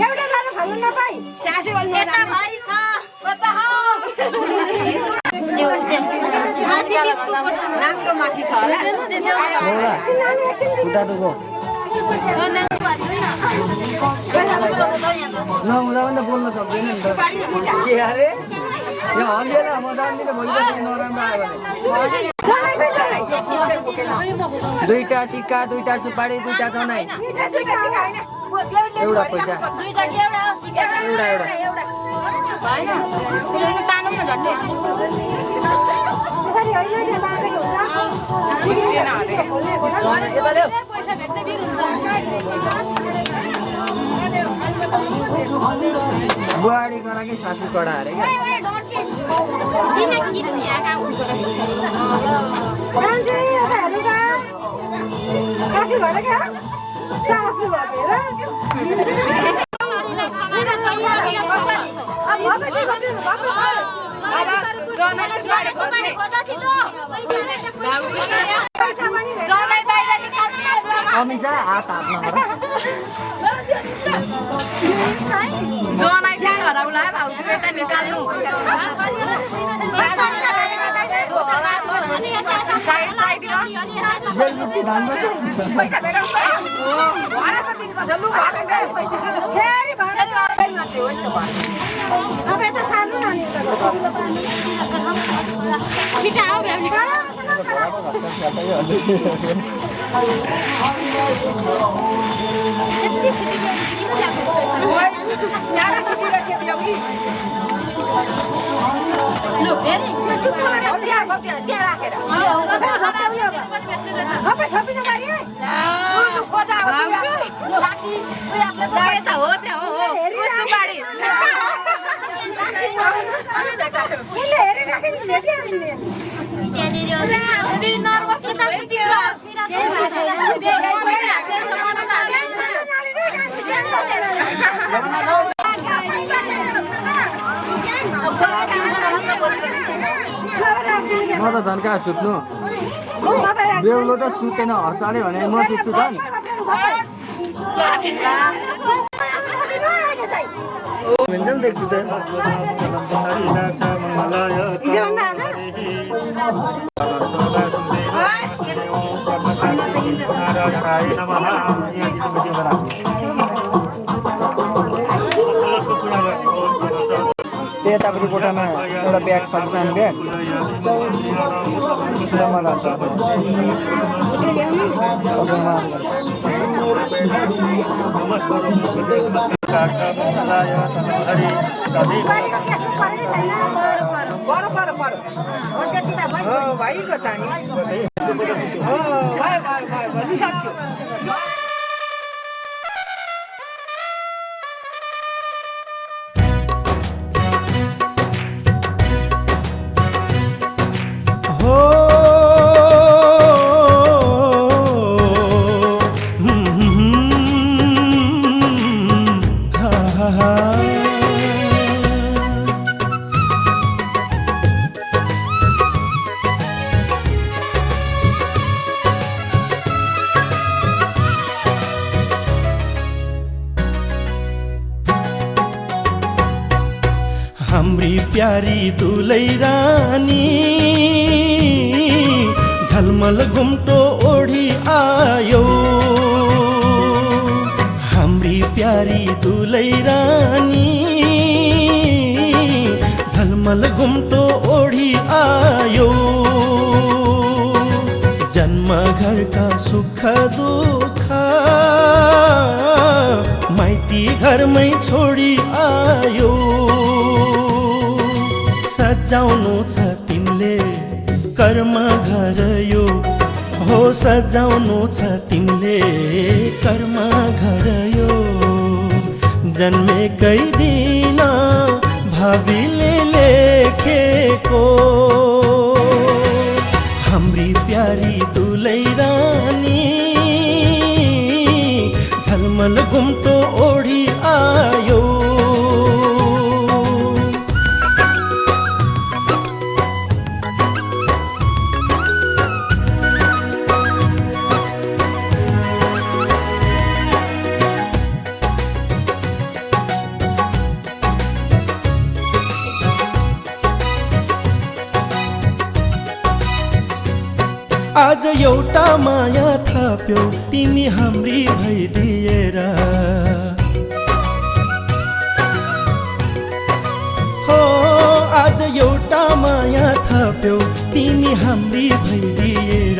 एउटा जानु भन्नु नपाई सासु भन्नु यता भारी छ कता हो नामको माथि छ होला उताको नहुँदा पनि त बोल्न सक्दैन नि त के अरे यो हलिएन म जान्दिनँ भोलिपर्सि नराम्रो आयो भने दुईटा सिक्का दुईटा सुपारी दुईटा जनै एउटा पैसा एउटा बुहारी करा कि सासू कडा अरे क्या सासू भएर अमिसा हात हातमा म त झन् कहाँ सुत्नु बेहुलो त सुतेन हर्षाले भने म सुत्छु झन् भन्छौँ देख्छु त त्यही यतापट्टि कोठामा एउटा ब्याग छ सानो ब्याग हाम्री प्यारी दुलै रानी झलमल घुम्टो ओढी आयो हाम्री प्यारी दुलै रानी झलमल घुम्टो ओढी आयो जन्म घरका सुख दुःख माइती घरमै छोडी आयो सजाउनु छ तिमीले कर्म घर यो हो सजाउनु छ तिमीले कर्म घर यो जन्मेकै दिन भावीले लेखेको हाम्री प्यारी दुलै रानी झलमल घुम्टो ओढी आयो आज एउटा माया थप्यौ तिमी हाम्री भइदिएर हो आज एउटा माया थप्यौ तिमी हाम्री भइदिएर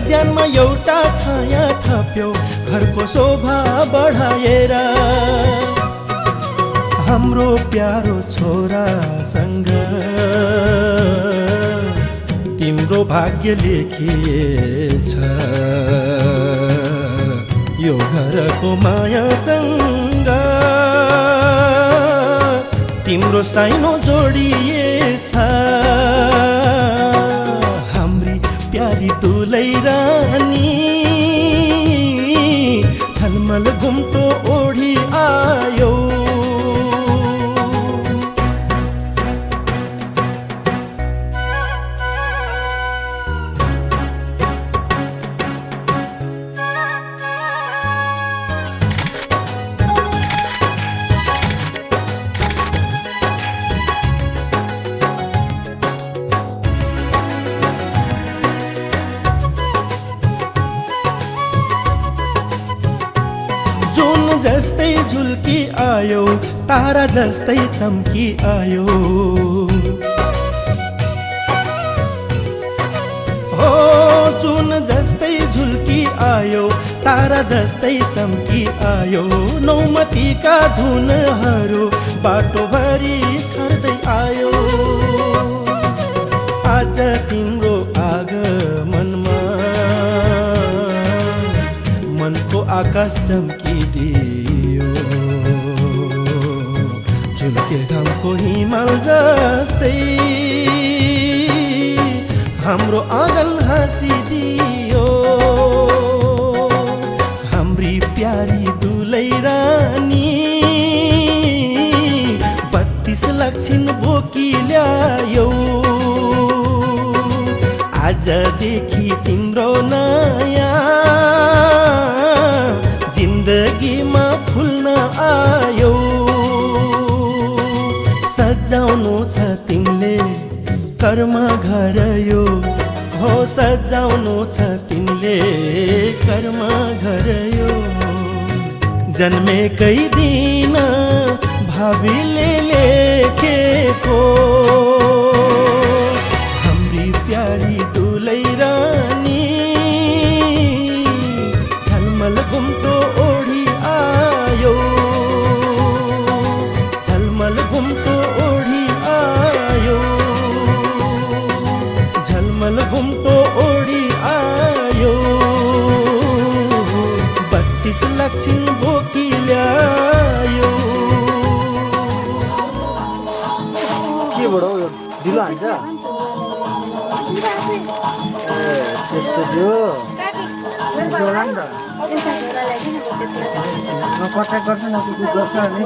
ज्यानमा एउटा छाया थप्यौ घरको शोभा बढाएर हाम्रो प्यारो छोरासँग तिम्रो भाग्य लेखिएछ यो घरको मायासँग तिम्रो साइनो जोडिएछ हाम्री प्यारी दुलै रानी झलमल घुम्टो ओढी आयो जस्तै झुल्की आयो तारा जस्तै चम्की आयो हो जुन जस्तै झुल्की आयो तारा जस्तै चम्की आयो नौमतीका धुनहरू बाटोभरि छर्दै आयो आज तिम्रो आगमनमा मनको आकाश चम्किदियो झुल्के घामको हिमाल जस्तै हाम्रो आँगन हाँसिदियो हाम्री प्यारी दुलै रानी 32 लक्षिन बोकी ल्यायो आजदेखि तिम्रो नयाँ जिन्दगीमा फुल्न आयो सजाउनु छ तिमीले कर्म घर यो हो सजाउनु छ तिमीले कर्म घर यो जन्मेकै दिन भावीले लेखेको हाम्री प्यारी दुलै रानी झलमल घुम्टो ओढी आयो झलमल घुम्टो ओढी आयो झलमल घुम्टो ओढी आयो 32 लक्षिन बोकी ल्यायो के बडो यो ढिलो हान्छ त्यस्तो थियो जोला नि त कता गर्छ न कुछ गर्छ अनि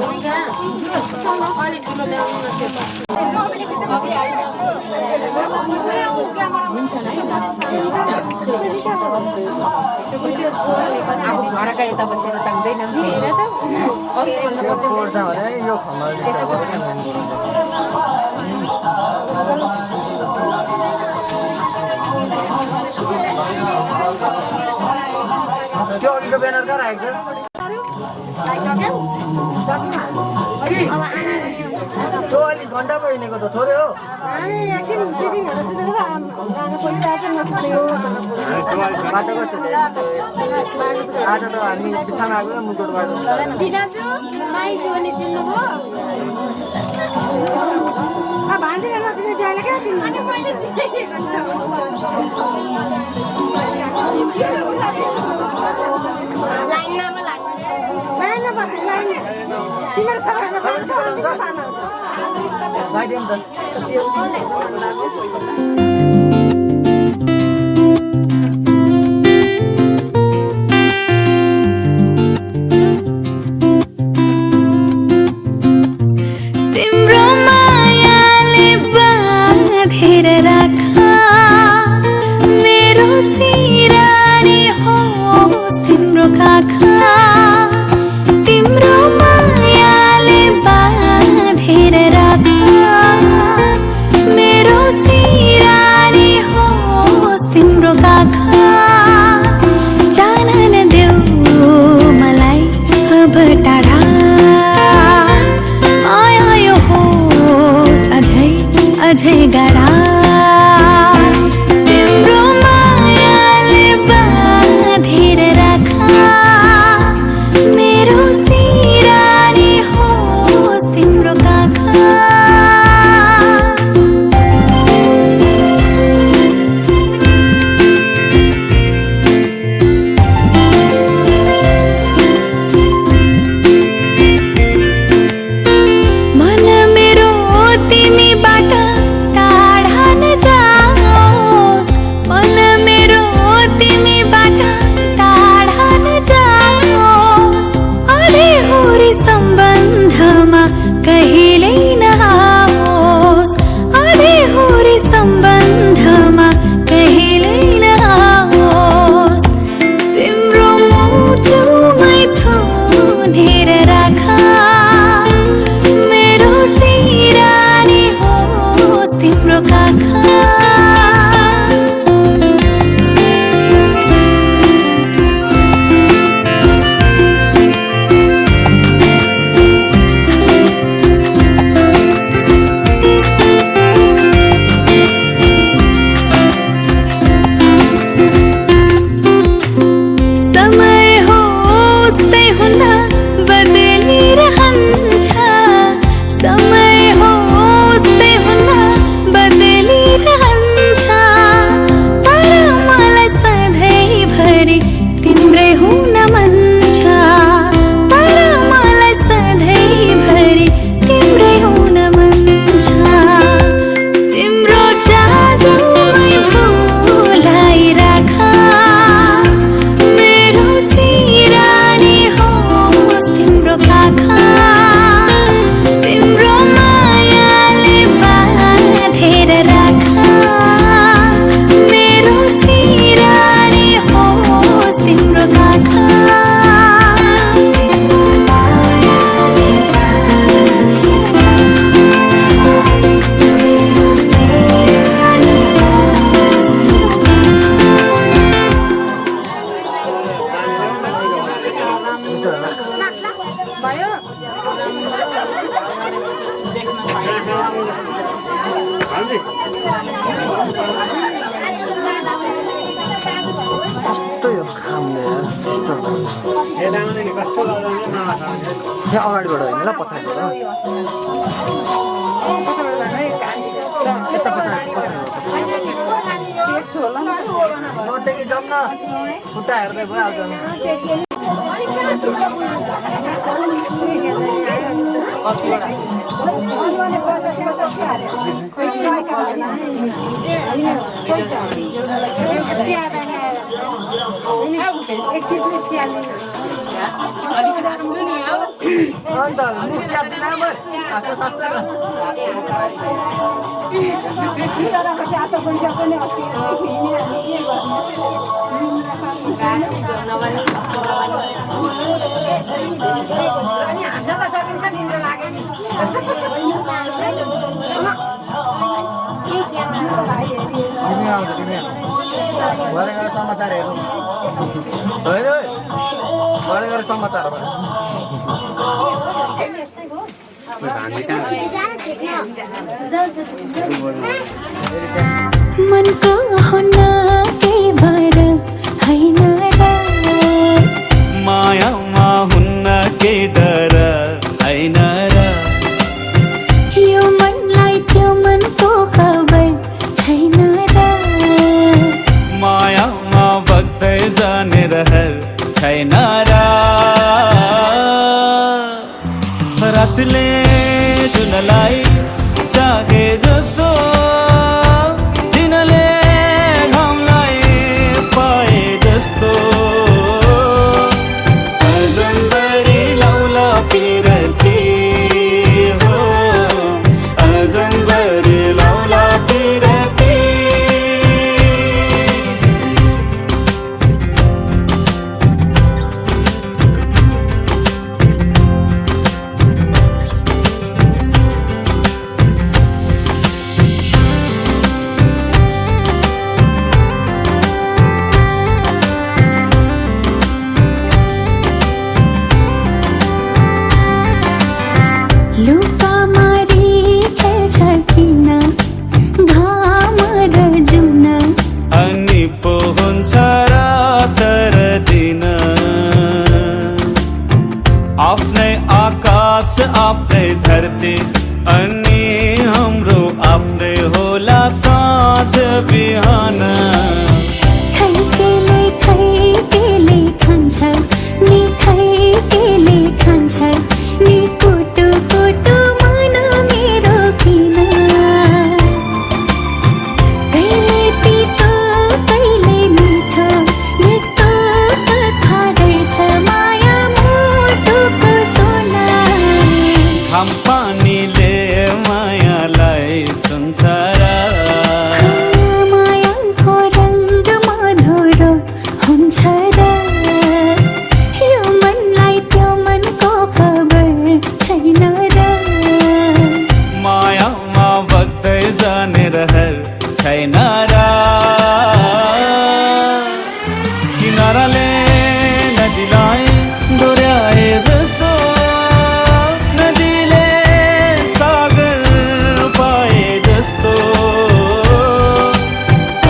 अब घरका यता बसेर तान्दैन नि पर्छ भने यो खमल त्यो अघिको ब्यानर कहाँ राखेको त्यो अहिले घन्टा पो हिँडेको त थोरै हो बाटो कस्तो छ आज त हामी बित्थामा आएको मुटुर बाटो लगाइदिउँ त तिम्रो मायाले बाँधेर राखा मेरो सिरानी होस् तिम्रो काखा तिम्रो मायाले बाँधेर राखा मेरो सिरा अझै गाडा तिम्रो मायाले बाँधेर राखा मेरो सिरानी होस् तिम्रो काखा यहाँ अगाडिबाट होइन ल पछाडिबाट नटेकी जाउँ न खुट्टा हेर्दै भइहाल्छ अन्त मुख च्यात्दैन बस आस्तो सस्ता गएर समाचार हेरौँ होइन गएर समाचार मनको हुना के भर हैन र मायामा हुन्न के डर हैन र यो मनलाई त्यो मनको खबर छैन र मायामा बग्दै जाने रहर छैन र रातले जुनलाई चाहे जस्तो दिनले घामलाई पाए जस्तो अजम्बरी लौला पिरती हो अजम्बरी लौला पिरती धरती अनि हाम्रो आफ्नै होला साँझ बिहान खैकेले खान्छ नि खैकेले खान्छ नि कुटु कुटु मन मेरो किन कहिले पितो कहिले मिठो यस्तो कथा रहेछ माया मुटुको सोना घाम पानीले मायालाई छुन्छ र मायाको रङ्ग मधुरो हुन्छ र यो मनलाई त्यो मनको खबर छैन र मायामा बग्दै जाने रहर छैन र किनाराले नदीलाई डोर्याए जस्तो नदीले सागर पाए जस्तो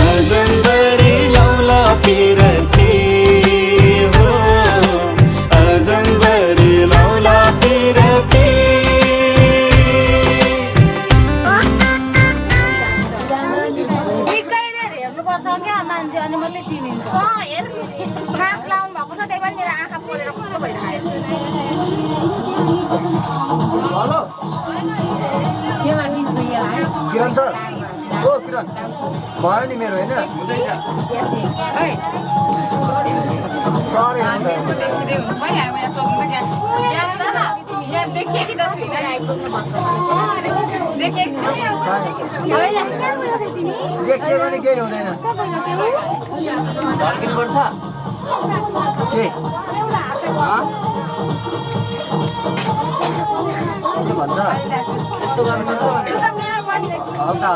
अजम्बरी लौला फिरती हो अजम्बरी लौला फिरती निकै बेर हेर्नुपर्छ क्या मान्छे अनि मात्रै चिनिन्छ मास्क लाउनु भएको छ त्यही पनि मेरो आँखा पोलेर कस्तो भइरहेको किरण सर ओ किरण भयो नि मेरो होइन सरी देखियो भने केही हुँदैन झल्किनुपर्छ के भन्छ यस्तो गर्नुपर्छ हल्का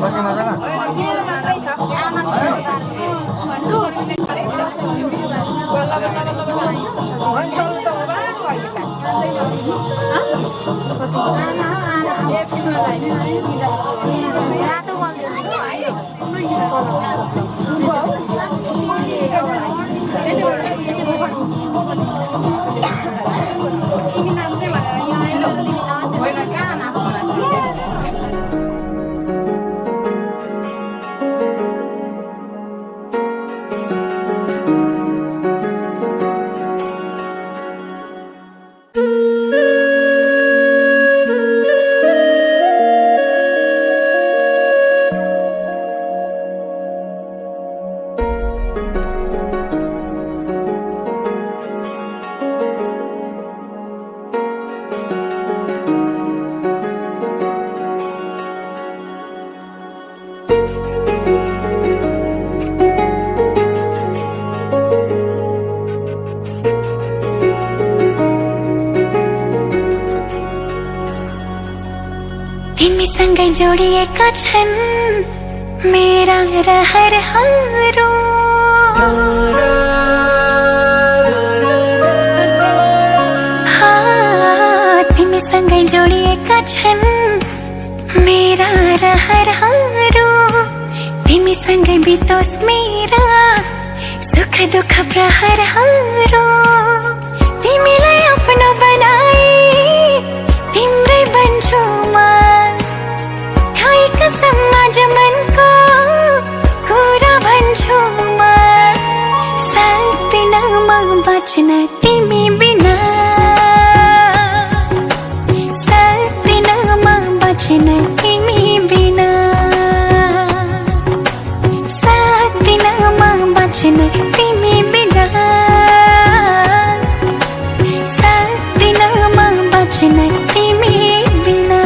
बस्ने मजामा तिमीसँगै जोडिएका छन् मेरा रहरहरू तिमीसँगै जोडिएका छन् मेरा रहरहरू तिमीसँगै बितोस् मेरा सुख दुःख प्रहरहरू तिमीलाई आफ्नो बनाई तिम्रै बन्छु म समाज मनको कुरा भन्छु म सक्दिन म बच्न तिमी बिना सक्दिन म बच्न तिमी बिना सक्दिन म बच्न तिमी बिना सक्दिन म बच्न तिमी बिना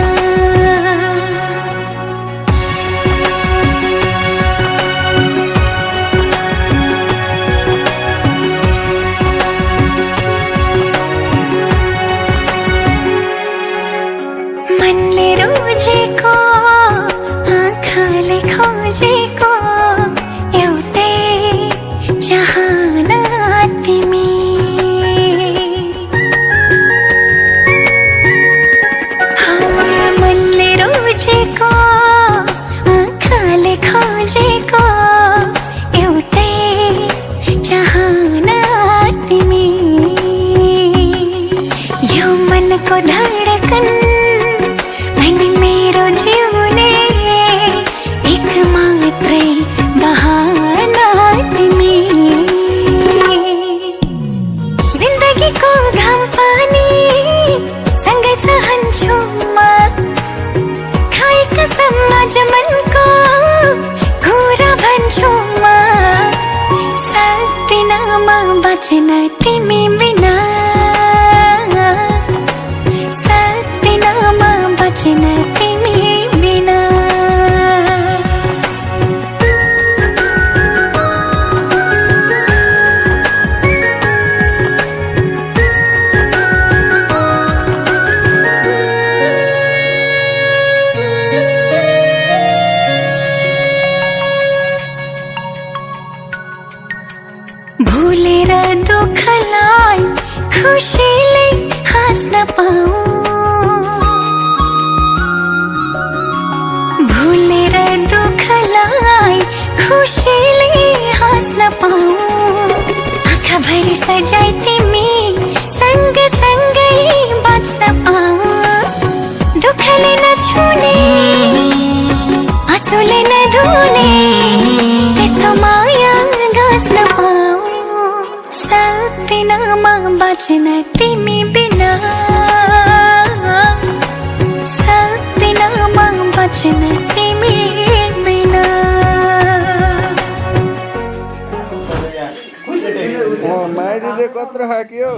मनले रोजेको आँखाले खोजेको एउटै चाहना तिमी मनले रोजेको आँखाले खोजेको बचन तिमी बिना सक्दिनमा बचन तिमी बिना भुलेर दुःखलाई खुसीले हाँस्न पाऊ भुलेर दुःखलाई खुसीले हाँस्न पाऊ आँखाभरि सजाई तिमी सँगसँगै बाँच्न पाऊ दुःखले नछुने आँसुले नधुने त्यस्तो माया गाँस्न पाऊ सक्दिनमा बचन तिमी बिना सक्दिनमा बचन तिमी बिना माइलीले कत्रो खाक्यो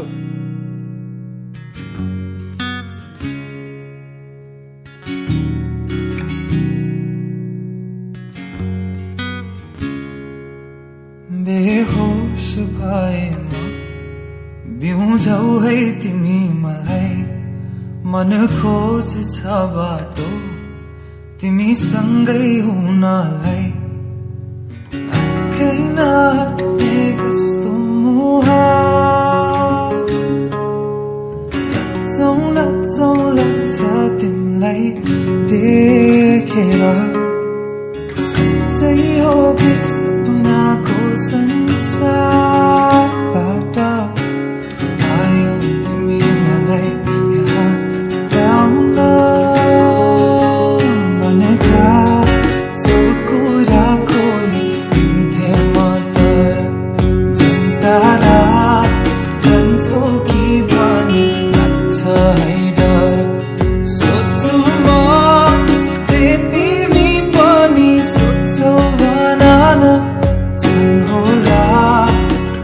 बेहोस भएमा बिउझौ है तिमी मलाई मन खोज्छ बाटो तिमी सँगै हुनलाई आँखै नहट्ने कस्तो मुहार लज्जौ लज्जौ लाग्छ तिमीलाई देखेर सच्चै हो कि सपनाको संसारबाट आयो तिमी मलाई यहाँ सताउन भनेका सब कुरा खोलिन्थे म तर झन् टाढा जान्छौ कि भनी लाग्छ है डर सोच्छु म जे तिमी पनि सोच्छौ भना न छन् होला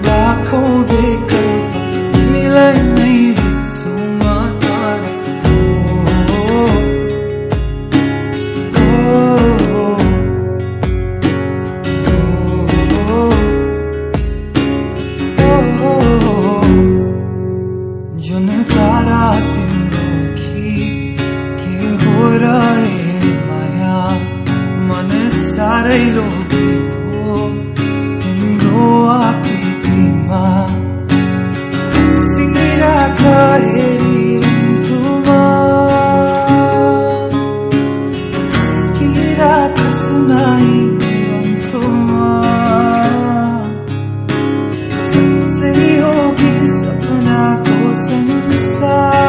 लाखौँ विकल्प तिमीलाई नै देख्छु म तर जुन तारा तिम्रो कि के हो र माया मन साह्रै लोभी भो तिम्रो आकृतिमा हँसिराख हेरिरहन्छु म हँसिराख सुनाइरहन्छु म सच्चै हो कि सपनाको संसारबाट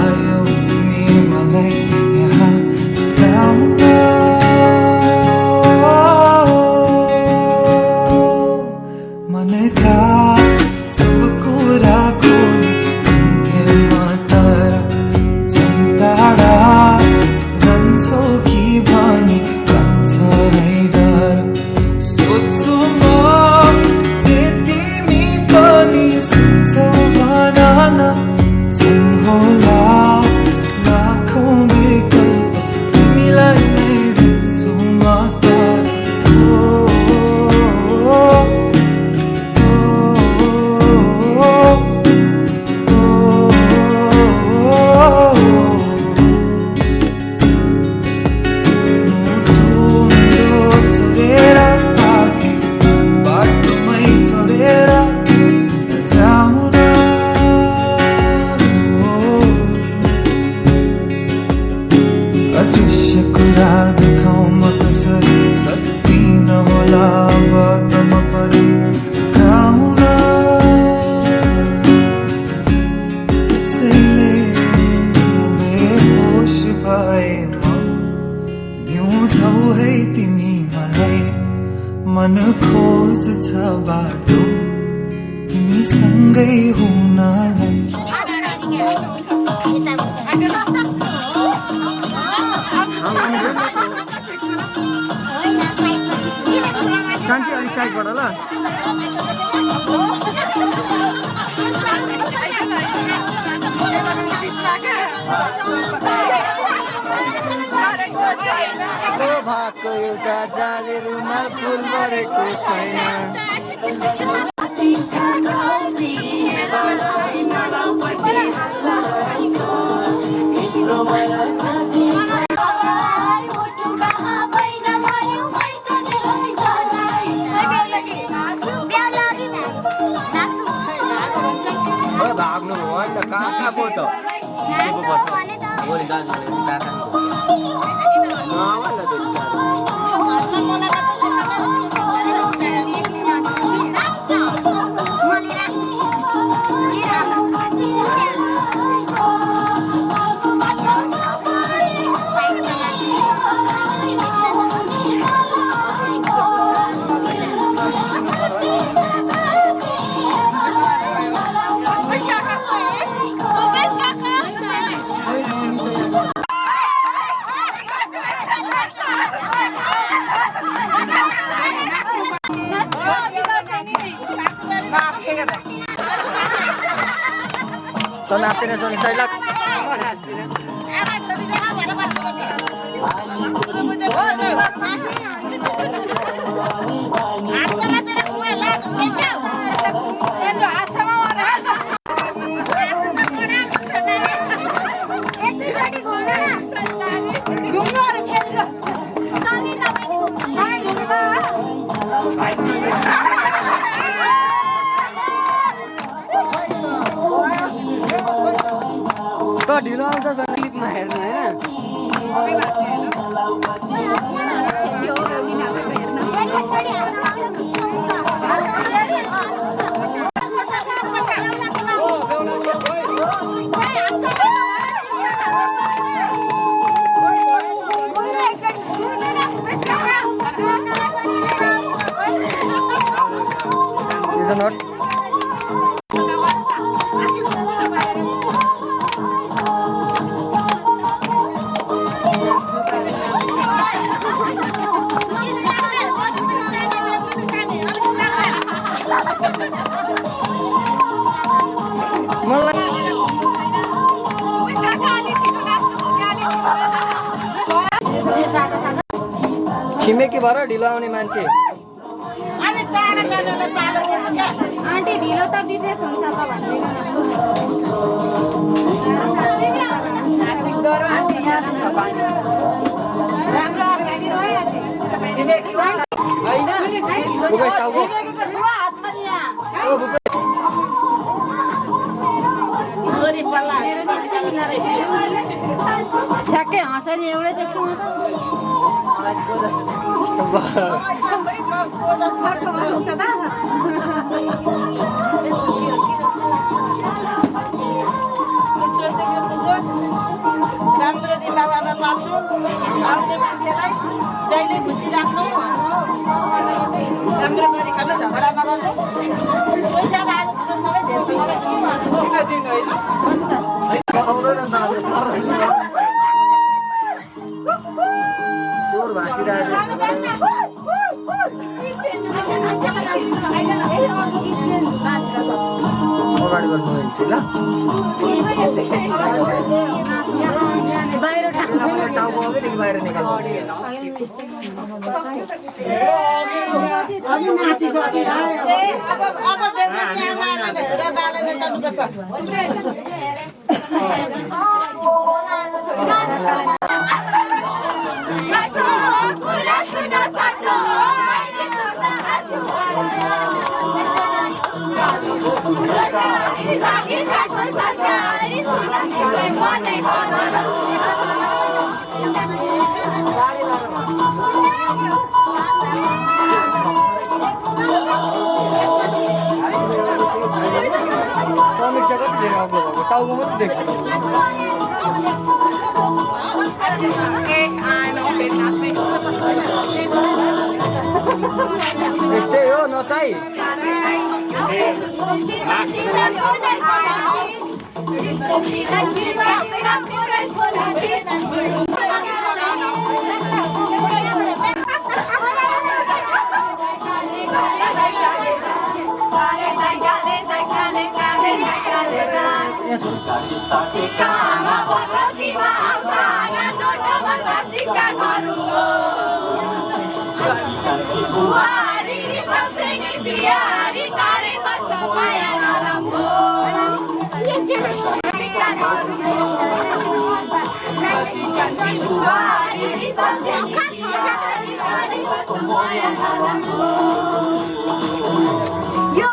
आयो तिमी मलाई यहाँ सताउन मनका सब कुरा खोलिन्थे म तर झन् टाढा जान्छौ कि भनी लाग्छ है डर सोच्छु म जे तिमी पनि सोच्छौ भना न छन् होला लाखौँ विकल्प तिमीलाई नै देख्छु म तर मुटु मेरो छोडेर आगे बाटोमै छोडेर जाउन अदृश्य कुरा देखाउँ म कसरी सक्दिन होला अब त म पनि गाउन त्यसैले बेहोस भए म बिउझौ है तिमी मलाई मन खोज्छ बाटो तिमी सँगै हुनलाई होइन साइडमा कान्छी अलिक साइडबाट ल भएको एउटा जाले रुमाल फुल भरेको छैन भाग्नु हो नि त कहाँ फोटो त नाच्दैन सोनी सैलाक त ढिलो आउँछ क्लिपमा हेर्नु होइन नट छिमेकी भएर ढिलो आउने मान्छे आन्टी ढिलो त विशेष हुन्छ त भन्दैन ठ्याक्कै हँसानी एउटै देख्छु म राम्ररी बाबामा पाल्नु आउने मान्छेलाई जहिले खुसी राख्नु राम्रो गरी खानु झगडा नगर्नु पैसा त आज दिनु सबै धेरसँग दिन स्वर भाँसिरहेको अगाडि गर्नु टाउको अघिदेखि बाहिर निकाल्नु समीक्षा कति धेरै अग्लो भएको टाउको मात्रै देख्छु यस्तै हो नचाइ यहाँ छोड कामा भगवतीमा आउँछ नोट भन्दा सिक्का गरौँ बुहारी रिसाउँछ नि बिहारी टाढै बस्छ माया नरम्भो सिक्का गरौँ बुहारी रिसाउँछ नि बिहारी टाढै बस्छ माया नरम्भो यो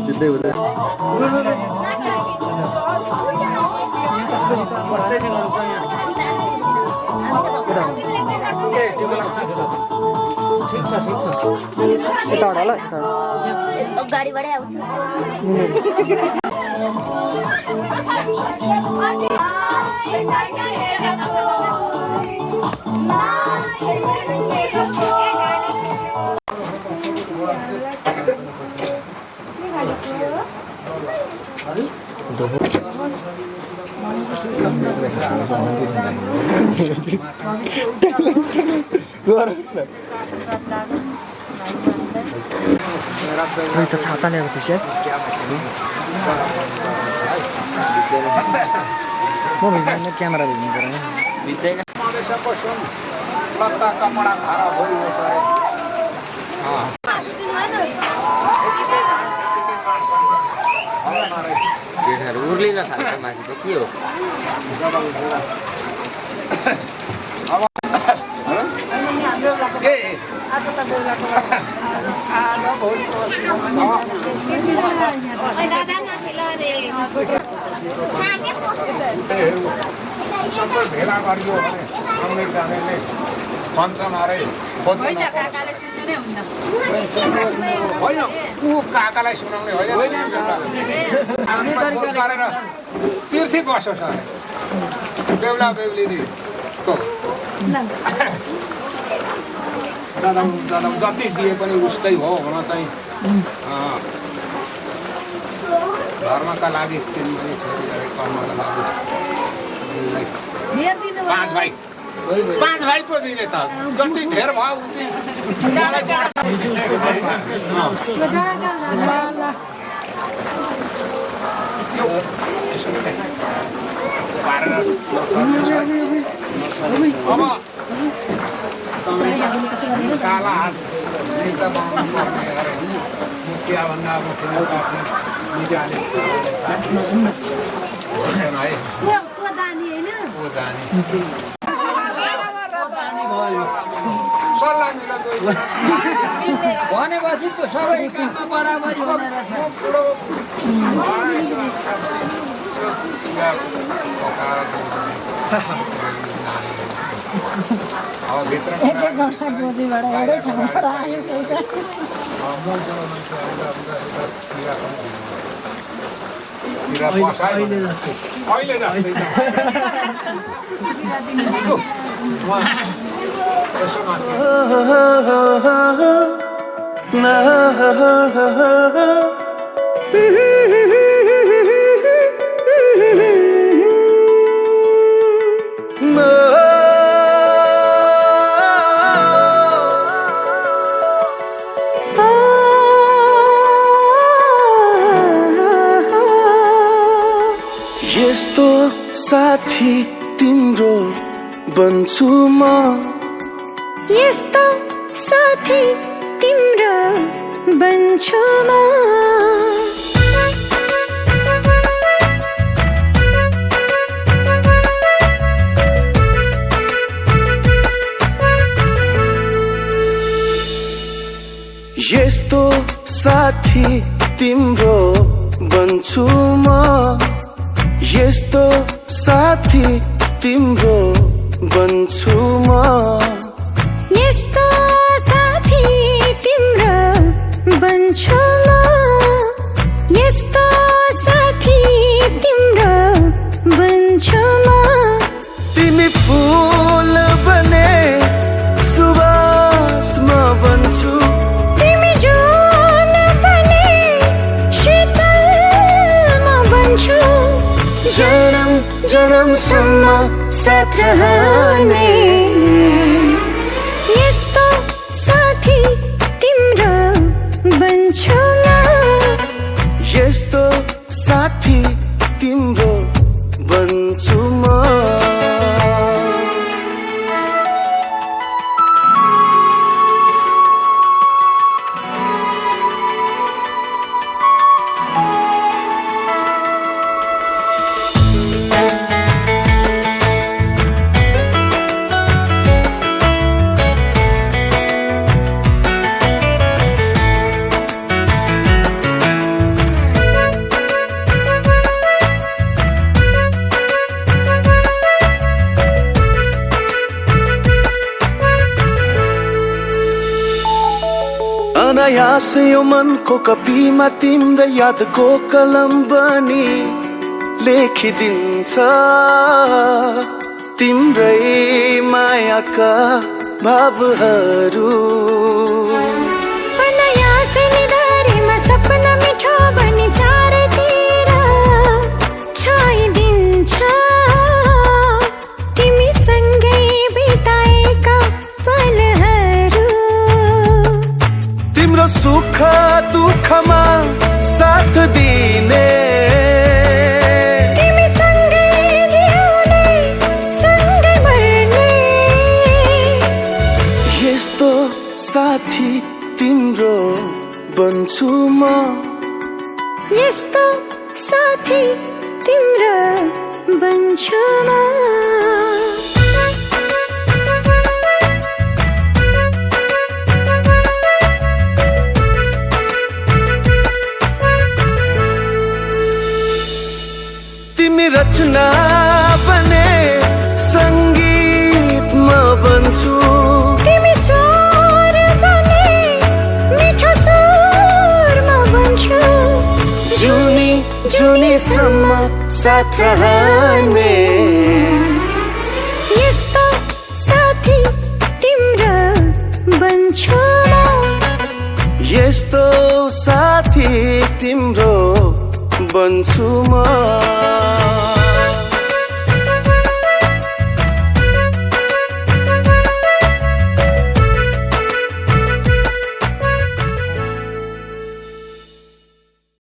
जित्दै हुँदै यताबाट ल गाडीबाटै आउँछ त छाता ल्याएको थिएँ म भिडियो क्यामेरा भिड्नु पऱ्यो उर्लिन थाल्छ माथि त के हो भेला गरियो भने आउने जानेले भन्छन् अरे होइन ऊ काकालाई सुनाउने होइन गरेर तीर्थी बसोस् अरे बेहुला बेहुलीले जति दिए पनि उस्तै हो हुन चाहिँ धर्मका लागि तिनले छोरी कर्मका लागि 5 भाइ पो दिने त जति धेर भयो उति अब काला हात बनाउनु पर्ने अरे मुखिया भन्दा अब निजाले भनेपछि सबै काममा बराबरी हुने रहेछ एक घन्टा गोदीबाट एउटै ठाउँबाट आयो पैसा अहिले जस्तै यस्तो साथी तिम्रो बन्छु म यस्तो साथी तिम्रो बन्छु म यस्तो साथी तिम्रो बन्छु म यस्तो साथी तिम्रो बन्छु म यस्तो साथी तिम्रो बन्छु म यस्तो साथी तिम्रो बन्छु म तिमी फूल बने सुवास म बन्छु तिमी जुन बने शीतल म बन्छु जन्म जन्मसम्म साथ रहने यस्तो साथी तिम्रो बन्छु म यस्तो साथी तिम्रो बन्छु म अनायास यो मनको कपीमा तिम्रो यादको कलम बनी लेखिदिन्छ तिम्रै मायाका भावहरू अनायास निधारमा सपना मिठो बनी चारैतिर छाइदिन्छ तिमीसँगै बिताएका पलहरू तिम्रो सुख दुःखमा साथ दिने तिमीसँगै जिउने सँगै मर्ने यस्तो साथी तिम्रो बन्छु म यस्तो साथी तिम्रो बन्छु म तिमी रचना बने संगीत म बन्छु तिमी स्वर बने मिठो स्वर म बन्छु जुनी जुनीसम्म साथ रहने यस्तो साथी तिम्रो बन्छु म यस्तो साथी तिम्रो बन्छु म